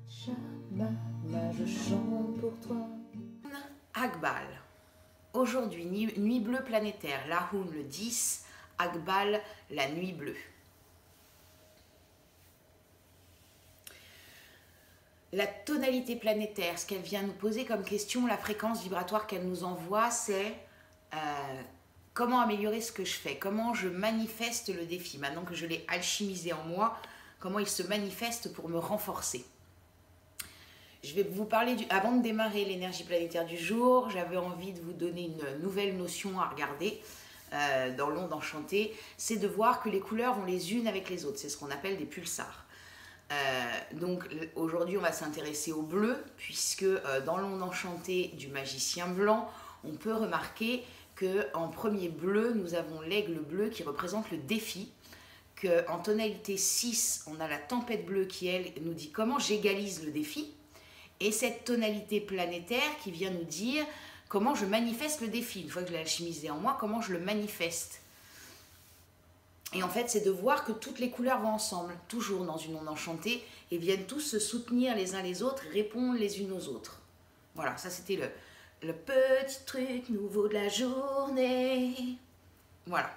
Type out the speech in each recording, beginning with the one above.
Shabbat, je chante pour toi. Akbal. Aujourd'hui, nuit bleue planétaire. Lahoun le 10, Akbal, la nuit bleue. La tonalité planétaire, ce qu'elle vient nous poser comme question, la fréquence vibratoire qu'elle nous envoie, c'est comment améliorer ce que je fais, comment je manifeste le défi. Maintenant que je l'ai alchimisé en moi, comment il se manifeste pour me renforcer. Je vais vous parler, avant de démarrer l'énergie planétaire du jour, j'avais envie de vous donner une nouvelle notion à regarder dans l'onde enchantée, c'est de voir que les couleurs vont les unes avec les autres, c'est ce qu'on appelle des pulsars. Donc aujourd'hui on va s'intéresser au bleu, puisque dans l'onde enchantée du magicien blanc, on peut remarquer qu'en premier bleu, nous avons l'aigle bleu qui représente le défi, qu'en tonalité 6, on a la tempête bleue qui elle nous dit comment j'égalise le défi, et cette tonalité planétaire qui vient nous dire comment je manifeste le défi. Une fois que je l'ai alchimisé en moi, comment je le manifeste. Et en fait, c'est de voir que toutes les couleurs vont ensemble, toujours dans une onde enchantée, et viennent tous se soutenir les uns les autres, répondre les unes aux autres. Voilà, ça c'était le petit truc nouveau de la journée. Voilà.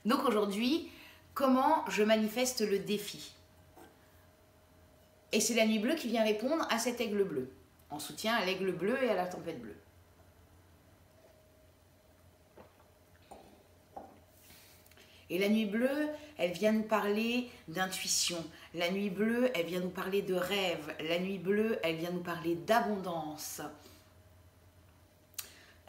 Donc aujourd'hui, comment je manifeste le défi? Et c'est la nuit bleue qui vient répondre à cet aigle bleu, en soutien à l'aigle bleu et à la tempête bleue. Et la nuit bleue, elle vient nous parler d'intuition. La nuit bleue, elle vient nous parler de rêve. La nuit bleue, elle vient nous parler d'abondance.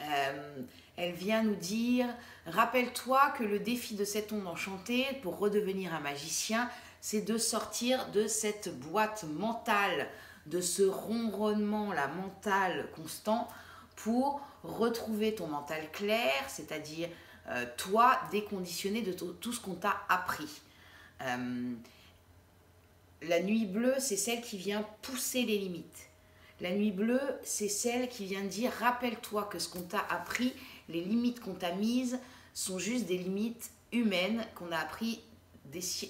Elle vient nous dire, rappelle-toi que le défi de cette onde enchantée, pour redevenir un magicien, c'est de sortir de cette boîte mentale, de ce ronronnement là, mental constant, pour retrouver ton mental clair, c'est-à-dire toi déconditionné de tout ce qu'on t'a appris. La nuit bleue, c'est celle qui vient pousser les limites. La nuit bleue, c'est celle qui vient dire, rappelle-toi que ce qu'on t'a appris, les limites qu'on t'a mises, sont juste des limites humaines qu'on a appris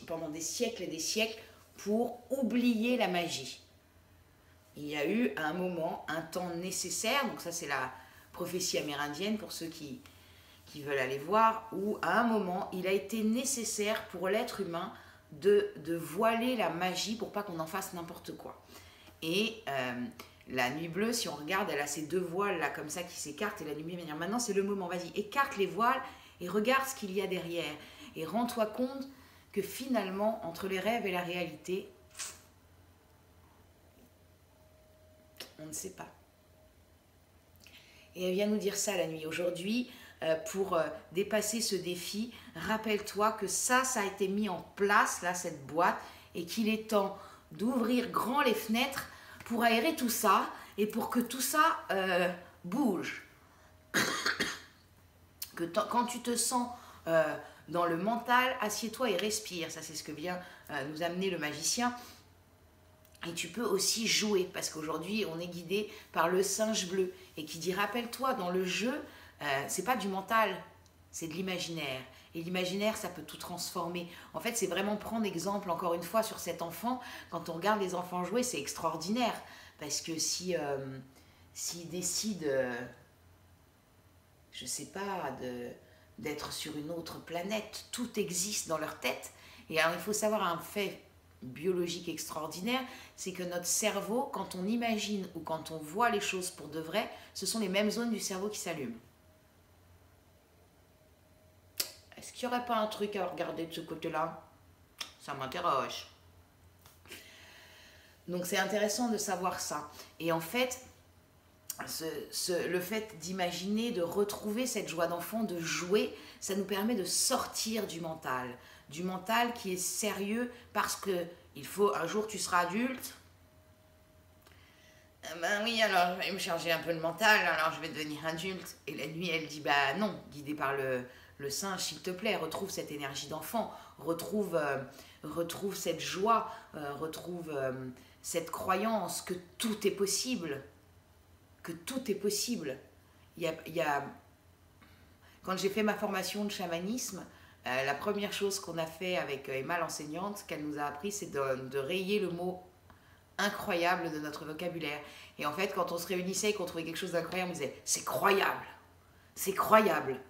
pendant des siècles et des siècles pour oublier la magie. Il y a eu un moment, un temps nécessaire, donc ça c'est la prophétie amérindienne pour ceux qui veulent aller voir, où à un moment il a été nécessaire pour l'être humain de voiler la magie pour pas qu'on en fasse n'importe quoi. Et la nuit bleue, si on regarde, elle a ces deux voiles là comme ça qui s'écartent, et la nuit bleue va dire maintenant c'est le moment, vas-y, écarte les voiles et regarde ce qu'il y a derrière. Et rends-toi compte que finalement, entre les rêves et la réalité, on ne sait pas. Et elle vient nous dire ça la nuit. Aujourd'hui, pour dépasser ce défi, rappelle-toi que ça a été mis en place, là, cette boîte, et qu'il est temps d'ouvrir grand les fenêtres pour aérer tout ça, et pour que tout ça bouge. Que quand tu te sens dans le mental, assieds-toi et respire. Ça, c'est ce que vient nous amener le magicien. Et tu peux aussi jouer, parce qu'aujourd'hui, on est guidé par le singe bleu, et qui dit, rappelle-toi, dans le jeu, c'est pas du mental, c'est de l'imaginaire. Et l'imaginaire, ça peut tout transformer. En fait, c'est vraiment prendre exemple, encore une fois, sur cet enfant. Quand on regarde les enfants jouer, c'est extraordinaire. Parce que s'ils décident, je sais pas, d'être sur une autre planète, tout existe dans leur tête. Et alors, il faut savoir un fait biologique extraordinaire, c'est que notre cerveau, quand on imagine ou quand on voit les choses pour de vrai, ce sont les mêmes zones du cerveau qui s'allument. Est-ce qu'il n'y aurait pas un truc à regarder de ce côté-là? Ça m'interroge. Donc c'est intéressant de savoir ça. Et en fait, le fait d'imaginer, de retrouver cette joie d'enfant, de jouer, ça nous permet de sortir du mental qui est sérieux, parce que il faut, un jour tu seras adulte, ben oui, alors je vais me charger un peu le mental, alors je vais devenir adulte. Et la nuit elle dit, bah non, guidée par le singe, s'il te plaît, retrouve cette énergie d'enfant, retrouve cette joie, retrouve cette croyance que tout est possible. Que tout est possible. Quand j'ai fait ma formation de chamanisme, la première chose qu'on a fait avec Emma l'enseignante, qu'elle nous a appris, c'est de rayer le mot incroyables de notre vocabulaire. Et en fait, quand on se réunissait et qu'on trouvait quelque chose d'incroyable, on disait « c'est croyable, c'est croyable ».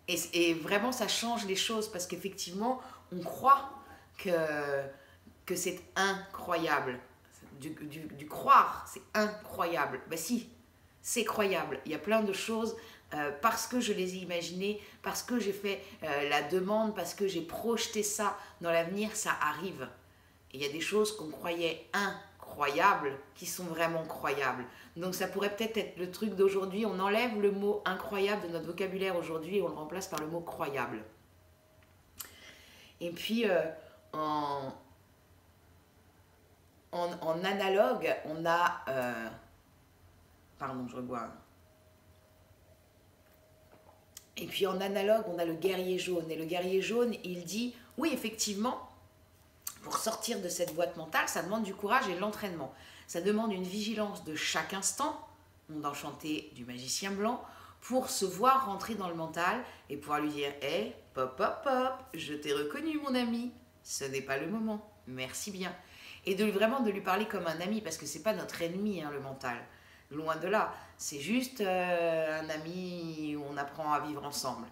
Et vraiment, ça change les choses parce qu'effectivement, on croit que c'est incroyable. Du croire, c'est incroyable. Ben si, c'est croyable. Il y a plein de choses parce que je les ai imaginées, parce que j'ai fait la demande, parce que j'ai projeté ça dans l'avenir, ça arrive. Et il y a des choses qu'on croyait incroyables qui sont vraiment croyables. Donc ça pourrait peut-être être le truc d'aujourd'hui. On enlève le mot incroyable de notre vocabulaire aujourd'hui et on le remplace par le mot croyable. Et puis en analogue, on a... pardon, je rebois. Et puis en analogue, on a le guerrier jaune. Et le guerrier jaune, il dit, oui, effectivement, pour sortir de cette boîte mentale, ça demande du courage et de l'entraînement. Ça demande une vigilance de chaque instant, monde enchanté du magicien blanc, pour se voir rentrer dans le mental et pouvoir lui dire « Hey, pop, pop, pop, je t'ai reconnu mon ami, ce n'est pas le moment, merci bien ». Et vraiment de lui parler comme un ami, parce que c'est pas notre ennemi, hein, le mental. Loin de là, c'est juste un ami où on apprend à vivre ensemble.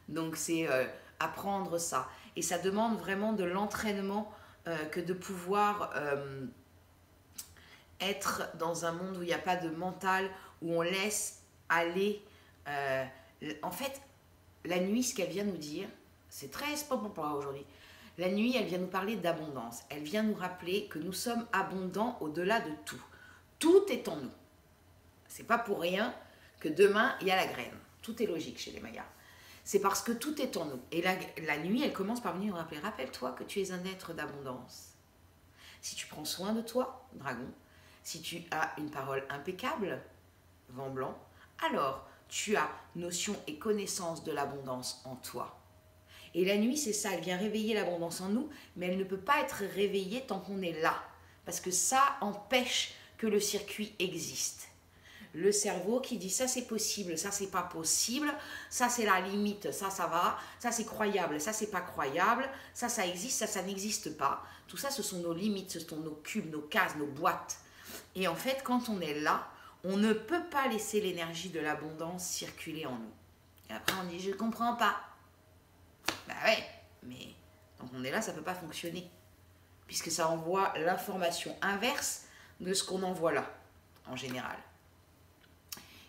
Donc c'est apprendre ça. Et ça demande vraiment de l'entraînement que de pouvoir être dans un monde où il n'y a pas de mental, où on laisse aller. En fait, la nuit, ce qu'elle vient nous dire, c'est très sport aujourd'hui. La nuit, elle vient nous parler d'abondance. Elle vient nous rappeler que nous sommes abondants au-delà de tout. Tout est en nous. C'est pas pour rien que demain, il y a la graine. Tout est logique chez les Mayas. C'est parce que tout est en nous. Et la nuit, elle commence par venir nous rappeler. Rappelle-toi que tu es un être d'abondance. Si tu prends soin de toi, dragon, si tu as une parole impeccable, vent blanc, alors tu as notion et connaissance de l'abondance en toi. Et la nuit, c'est ça, elle vient réveiller l'abondance en nous, mais elle ne peut pas être réveillée tant qu'on est là. Parce que ça empêche que le circuit existe. Le cerveau qui dit ça c'est possible, ça c'est pas possible, ça c'est la limite, ça va, ça c'est croyable, ça c'est pas croyable, ça existe, ça n'existe pas. Tout ça ce sont nos limites, ce sont nos cubes, nos cases, nos boîtes. Et en fait quand on est là, on ne peut pas laisser l'énergie de l'abondance circuler en nous. Et après on dit je comprends pas. Bah ouais, mais quand on est là ça peut pas fonctionner. Puisque ça envoie l'information inverse de ce qu'on envoie là, en général.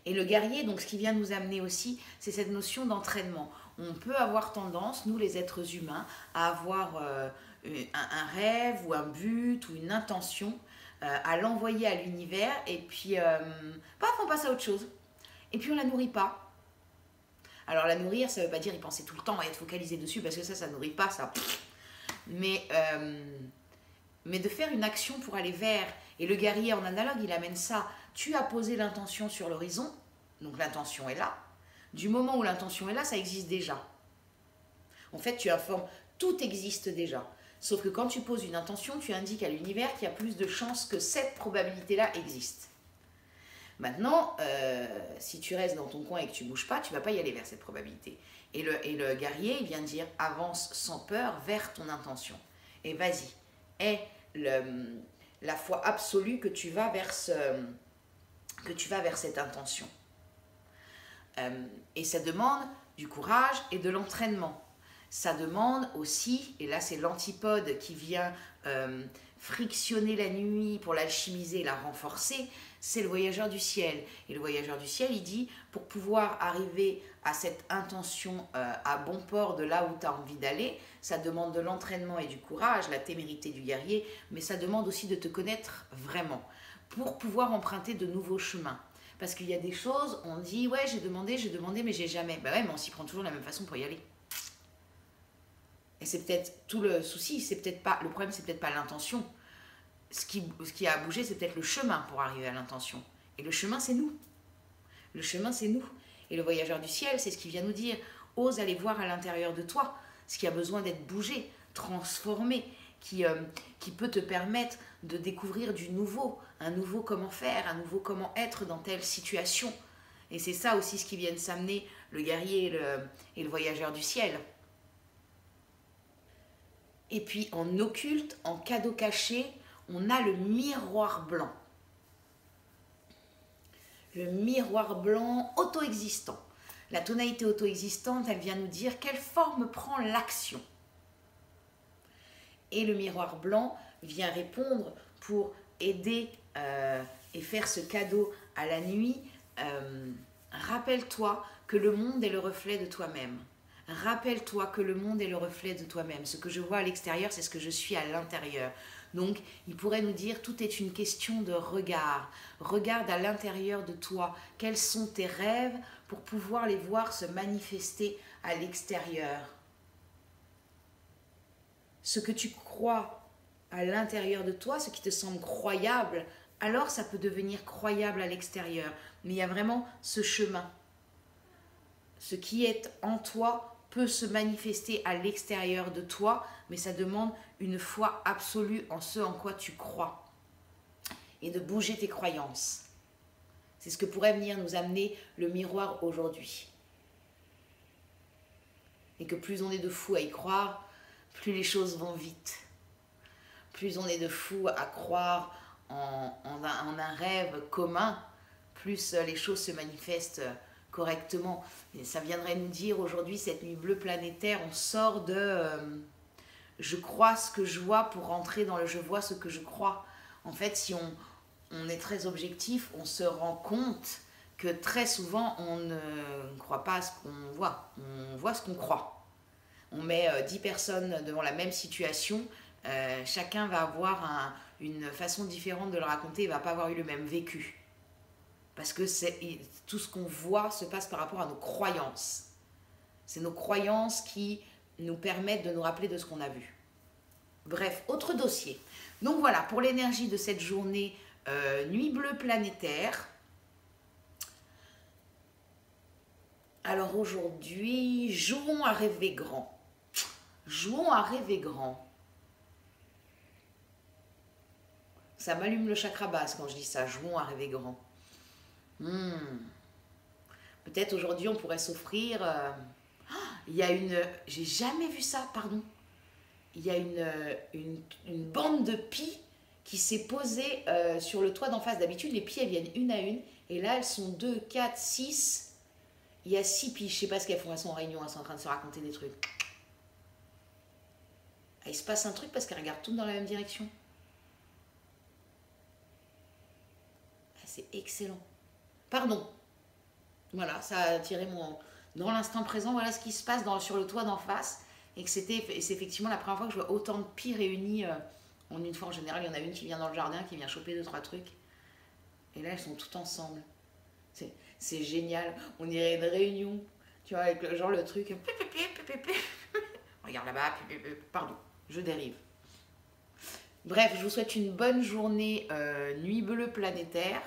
Et le guerrier, donc ce qui vient nous amener aussi, c'est cette notion d'entraînement. On peut avoir tendance, nous les êtres humains, à avoir un rêve ou un but ou une intention, à l'envoyer à l'univers et puis, paf, on passe à autre chose. Et puis on la nourrit pas. Alors la nourrir, ça ne veut pas dire y penser tout le temps et être focalisé dessus, parce que ça nourrit pas, ça. Mais de faire une action pour aller vers. Et le guerrier en analogue, il amène ça. Tu as posé l'intention sur l'horizon, donc l'intention est là. Du moment où l'intention est là, ça existe déjà. En fait, tu informes, tout existe déjà. Sauf que quand tu poses une intention, tu indiques à l'univers qu'il y a plus de chances que cette probabilité-là existe. Maintenant, si tu restes dans ton coin et que tu ne bouges pas, tu ne vas pas y aller vers cette probabilité. Et le guerrier, il vient dire, avance sans peur vers ton intention. Et vas-y, aie la foi absolue que tu vas vers cette intention. Et ça demande du courage et de l'entraînement. Ça demande aussi, et là c'est l'antipode qui vient frictionner la nuit pour l'alchimiser et la renforcer, c'est le voyageur du ciel. Et le voyageur du ciel, il dit, pour pouvoir arriver à cette intention à bon port de là où tu as envie d'aller, ça demande de l'entraînement et du courage, la témérité du guerrier, mais ça demande aussi de te connaître vraiment, pour pouvoir emprunter de nouveaux chemins. Parce qu'il y a des choses, on dit, ouais, j'ai demandé, mais j'ai jamais. Bah ouais, mais on s'y prend toujours de la même façon pour y aller. Et c'est peut-être tout le souci, c'est peut-être pas, le problème, c'est peut-être pas l'intention. Ce qui a bougé, c'est peut-être le chemin pour arriver à l'intention. Et le chemin, c'est nous. Le chemin, c'est nous. Et le voyageur du ciel, c'est ce qui vient nous dire, ose aller voir à l'intérieur de toi ce qui a besoin d'être bougé, transformé, qui peut te permettre de découvrir du nouveau, un nouveau comment faire, un nouveau comment être dans telle situation. Et c'est ça aussi ce qui vient de s'amener, le guerrier et le voyageur du ciel. Et puis en occulte, en cadeau caché, on a le miroir blanc. Le miroir blanc auto-existant. La tonalité auto-existante, elle vient nous dire quelle forme prend l'action. Et le miroir blanc vient répondre pour aider et faire ce cadeau à la nuit. Rappelle-toi que le monde est le reflet de toi-même. Rappelle-toi que le monde est le reflet de toi-même. Ce que je vois à l'extérieur, c'est ce que je suis à l'intérieur. Donc, il pourrait nous dire, tout est une question de regard. Regarde à l'intérieur de toi. Quels sont tes rêves pour pouvoir les voir se manifester à l'extérieur? Ce que tu crois à l'intérieur de toi, ce qui te semble croyable, alors ça peut devenir croyable à l'extérieur. Mais il y a vraiment ce chemin. Ce qui est en toi peut se manifester à l'extérieur de toi, mais ça demande une foi absolue en ce en quoi tu crois et de bouger tes croyances. C'est ce que pourrait venir nous amener le miroir aujourd'hui. Et que plus on est de fous à y croire, plus les choses vont vite. Plus on est de fous à croire en un rêve commun, plus les choses se manifestent correctement. Et ça viendrait nous dire aujourd'hui, cette nuit bleue planétaire, on sort de je crois ce que je vois pour rentrer dans le je vois ce que je crois. En fait, si on est très objectif, on se rend compte que très souvent on ne croit pas à ce qu'on voit, on voit ce qu'on croit. On met 10 personnes devant la même situation, chacun va avoir une façon différente de le raconter, il ne va pas avoir eu le même vécu. Parce que tout ce qu'on voit se passe par rapport à nos croyances. C'est nos croyances qui nous permettent de nous rappeler de ce qu'on a vu. Bref, autre dossier. Donc voilà, pour l'énergie de cette journée nuit bleue planétaire. Alors aujourd'hui, jouons à rêver grand. Jouons à rêver grand. Ça m'allume le chakra basse quand je dis ça, jouons à rêver grand. Peut-être aujourd'hui on pourrait s'offrir il y a j'ai jamais vu ça, pardon, il y a une bande de pies qui s'est posée sur le toit d'en face. D'habitude les pies elles viennent une à une et là elles sont 2, 4, 6, il y a 6 pies. Je sais pas ce qu'elles font, elles sont en réunion, elles sont en train de se raconter des trucs. Il se passe un truc parce qu'elles regardent toutes dans la même direction. C'est excellent. Pardon. Voilà, ça a attiré dans l'instant présent, voilà ce qui se passe sur le toit d'en face. Et c'est effectivement la première fois que je vois autant de pies réunies en une fois. En général, il y en a une qui vient dans le jardin, qui vient choper 2-3 trucs. Et là, elles sont toutes ensemble. C'est génial. On dirait une réunion, tu vois, avec le truc. Regarde là-bas, pardon, je dérive. Bref, je vous souhaite une bonne journée nuit bleue planétaire.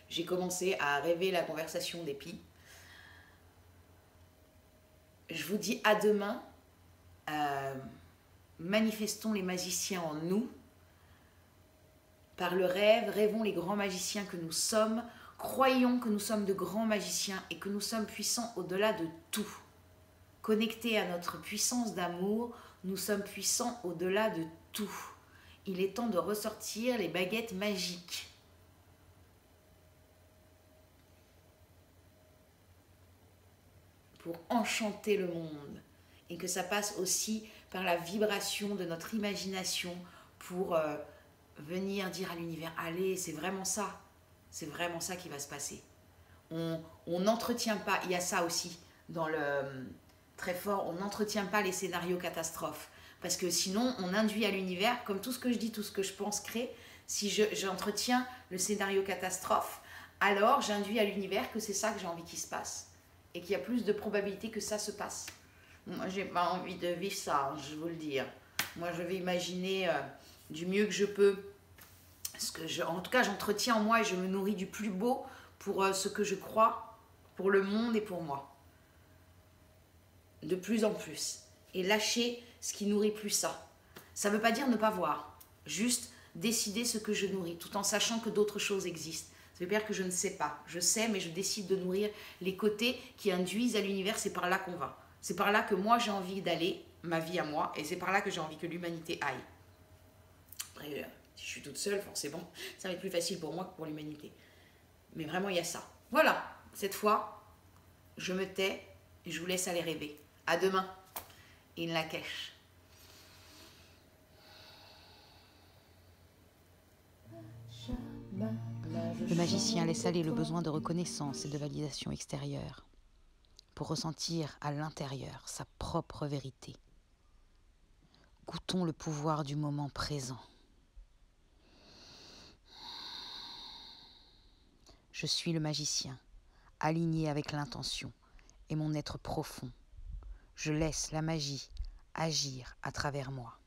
J'ai commencé à rêver la conversation des pies. Je vous dis à demain. Manifestons les magiciens en nous. Par le rêve, rêvons les grands magiciens que nous sommes. Croyons que nous sommes de grands magiciens et que nous sommes puissants au-delà de tout. Connectés à notre puissance d'amour, nous sommes puissants au-delà de tout. Il est temps de ressortir les baguettes magiques. Pour enchanter le monde. Et que ça passe aussi par la vibration de notre imagination pour venir dire à l'univers, allez, c'est vraiment ça. C'est vraiment ça qui va se passer. On n'entretient pas, il y a ça aussi dans très fort, on n'entretient pas les scénarios catastrophes. Parce que sinon, on induit à l'univers, comme tout ce que je dis, tout ce que je pense crée, si j'entretiens le scénario catastrophe, alors j'induis à l'univers que c'est ça que j'ai envie qu'il se passe. Et qu'il y a plus de probabilité que ça se passe. Moi, j'ai pas envie de vivre ça, je vous le dis. Moi, je vais imaginer du mieux que je peux. En tout cas, j'entretiens en moi et je me nourris du plus beau pour ce que je crois, pour le monde et pour moi. De plus en plus. Et lâcher ce qui nourrit plus ça. Ça ne veut pas dire ne pas voir. Juste décider ce que je nourris, tout en sachant que d'autres choses existent. Ça veut dire que je ne sais pas. Je sais, mais je décide de nourrir les côtés qui induisent à l'univers. C'est par là qu'on va. C'est par là que moi j'ai envie d'aller, ma vie à moi, et c'est par là que j'ai envie que l'humanité aille. Après, si je suis toute seule, forcément, ça va être plus facile pour moi que pour l'humanité. Mais vraiment, il y a ça. Voilà, cette fois, je me tais et je vous laisse aller rêver. À demain. In Lak'ech. Le magicien laisse aller le besoin de reconnaissance et de validation extérieure pour ressentir à l'intérieur sa propre vérité. Goûtons le pouvoir du moment présent. Je suis le magicien, aligné avec l'intention et mon être profond. Je laisse la magie agir à travers moi.